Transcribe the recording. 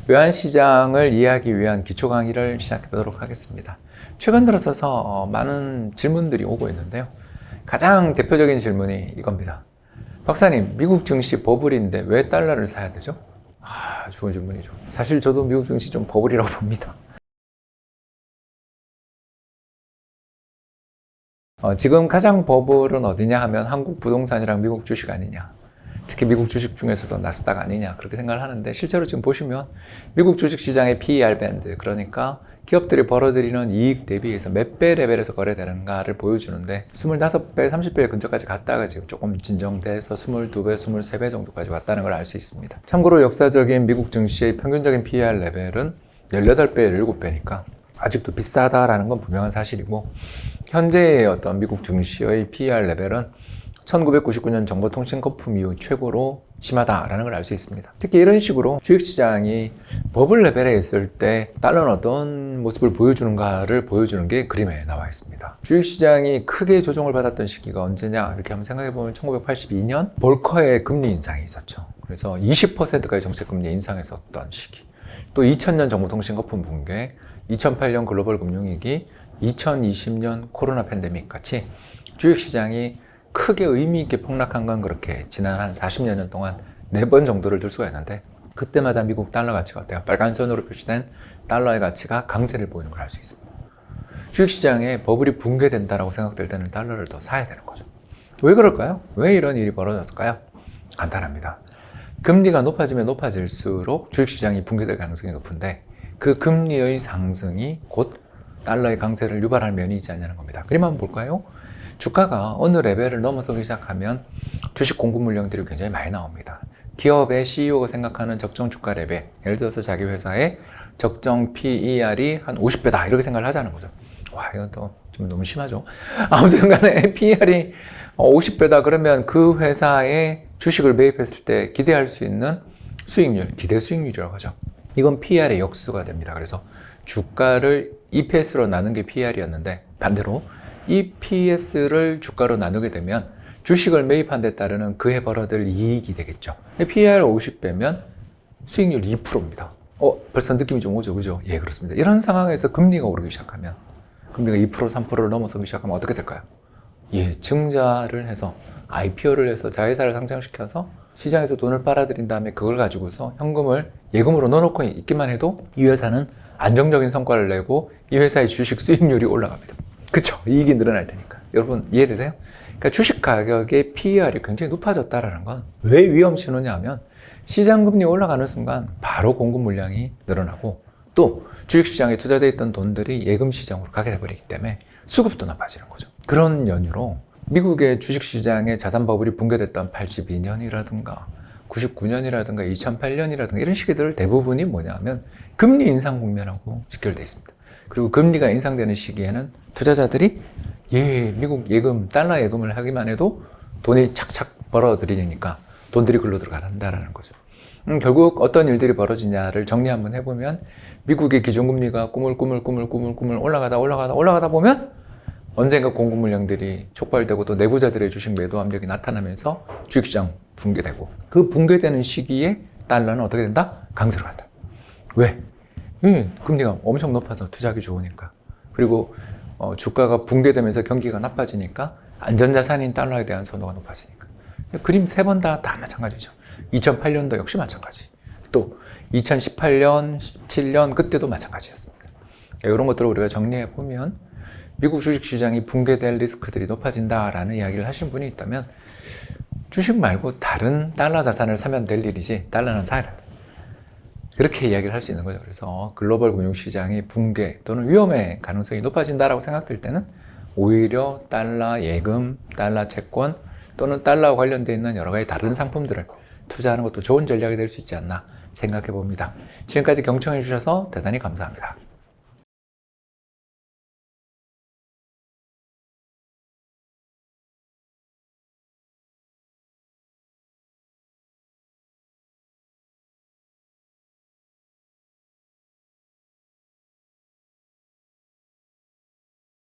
외환시장을 이해하기 위한 기초 강의를 시작해 보도록 하겠습니다. 최근 들어서서 많은 질문들이 오고 있는데요. 가장 대표적인 질문이 이겁니다. 박사님, 미국 증시 버블인데 왜 달러를 사야 되죠? 좋은 질문이죠. 사실 저도 미국 증시 좀 버블이라고 봅니다. 지금 가장 버블은 어디냐 하면 한국 부동산이랑 미국 주식 아니냐. 특히 미국 주식 중에서도 나스닥 아니냐 그렇게 생각을 하는데, 실제로 지금 보시면 미국 주식 시장의 PER 밴드, 그러니까 기업들이 벌어들이는 이익 대비해서 몇 배 레벨에서 거래되는가를 보여주는데 25배, 30배 근처까지 갔다가 지금 조금 진정돼서 22배, 23배 정도까지 왔다는 걸 알 수 있습니다. 참고로 역사적인 미국 증시의 평균적인 PER 레벨은 18배, 17배니까 아직도 비싸다라는 건 분명한 사실이고, 현재의 어떤 미국 증시의 PER 레벨은 1999년 정보통신 거품 이후 최고로 심하다라는 걸 알 수 있습니다. 특히 이런 식으로 주식시장이 버블 레벨에 있을 때 달러는 어떤 모습을 보여주는가를 보여주는 게 그림에 나와 있습니다. 주식시장이 크게 조정을 받았던 시기가 언제냐 이렇게 한번 생각해보면 1982년 볼커의 금리 인상이 있었죠. 그래서 20%까지 정책금리 인상했었던 시기, 또 2000년 정보통신 거품 붕괴, 2008년 글로벌 금융위기, 2020년 코로나 팬데믹 같이 주식시장이 크게 의미 있게 폭락한 건 그렇게 지난 한 40여 년 동안 4번 정도를 들 수가 있는데, 그때마다 미국 달러 가치가 어때요? 빨간 선으로 표시된 달러의 가치가 강세를 보이는 걸 알 수 있습니다. 주식시장에 버블이 붕괴된다라고 생각될 때는 달러를 더 사야 되는 거죠. 왜 그럴까요? 왜 이런 일이 벌어졌을까요? 간단합니다. 금리가 높아지면 높아질수록 주식시장이 붕괴될 가능성이 높은데, 그 금리의 상승이 곧 달러의 강세를 유발할 면이 있지 않냐는 겁니다. 그림 한번 볼까요? 주가가 어느 레벨을 넘어서기 시작하면 주식 공급 물량들이 굉장히 많이 나옵니다. 기업의 CEO가 생각하는 적정 주가 레벨, 예를 들어서 자기 회사의 적정 PER이 한 50배다 이렇게 생각을 하자는 거죠. 와, 이건 또 좀 너무 심하죠. 아무튼 간에 PER이 50배다 그러면 그 회사의 주식을 매입했을 때 기대할 수 있는 수익률, 기대 수익률이라고 하죠. 이건 PER의 역수가 됩니다. 그래서 주가를 EPS로 나눈 게 PER이었는데, 반대로 EPS를 주가로 나누게 되면 주식을 매입한 데 따르는 그해 벌어들 이익이 되겠죠. PER 50배면 수익률 2%입니다. 벌써 느낌이 좀 오죠, 그죠? 예, 그렇습니다. 이런 상황에서 금리가 오르기 시작하면, 금리가 2%, 3%를 넘어서기 시작하면 어떻게 될까요? 예, 증자를 해서 IPO를 해서 자회사를 상장시켜서 시장에서 돈을 빨아들인 다음에 그걸 가지고서 현금을 예금으로 넣어놓고 있기만 해도 이 회사는 안정적인 성과를 내고 이 회사의 주식 수익률이 올라갑니다. 그쵸? 이익이 늘어날 테니까. 여러분 이해되세요? 그러니까 주식 가격의 PER이 굉장히 높아졌다는 건 왜 위험 신호냐 하면, 시장금리 올라가는 순간 바로 공급 물량이 늘어나고, 또 주식시장에 투자되어 있던 돈들이 예금시장으로 가게 돼버리기 때문에 수급도 나빠지는 거죠. 그런 연유로 미국의 주식시장의 자산 버블이 붕괴됐던 82년이라든가 99년이라든가 2008년이라든가 이런 시기들 대부분이 뭐냐 하면 금리 인상 국면하고 직결되어 있습니다. 그리고 금리가 인상되는 시기에는 투자자들이 미국 예금, 달러 예금을 하기만 해도 돈이 착착 벌어들이니까 돈들이 글로 들어간다는 거죠. 결국 어떤 일들이 벌어지냐를 정리 한번 해보면, 미국의 기준금리가 꾸물꾸물 올라가다 보면 언젠가 공급 물량들이 촉발되고, 또 내부자들의 주식 매도 압력이 나타나면서 주식시장 붕괴되고, 그 붕괴되는 시기에 달러는 어떻게 된다? 강세로 간다. 왜? 금리가 엄청 높아서 투자하기 좋으니까. 그리고 주가가 붕괴되면서 경기가 나빠지니까 안전자산인 달러에 대한 선호가 높아지니까. 그림 3번 다 마찬가지죠. 2008년도 역시 마찬가지. 또 2018년, 17년 그때도 마찬가지였습니다. 이런 것들을 우리가 정리해 보면, 미국 주식시장이 붕괴될 리스크들이 높아진다라는 이야기를 하신 분이 있다면, 주식 말고 다른 달러 자산을 사면 될 일이지 달러는 사야 된다, 그렇게 이야기를 할 수 있는 거죠. 그래서 글로벌 금융시장이 붕괴 또는 위험의 가능성이 높아진다라고 생각될 때는 오히려 달러 예금, 달러 채권 또는 달러와 관련되어 있는 여러 가지 다른 상품들을 투자하는 것도 좋은 전략이 될 수 있지 않나 생각해 봅니다. 지금까지 경청해 주셔서 대단히 감사합니다.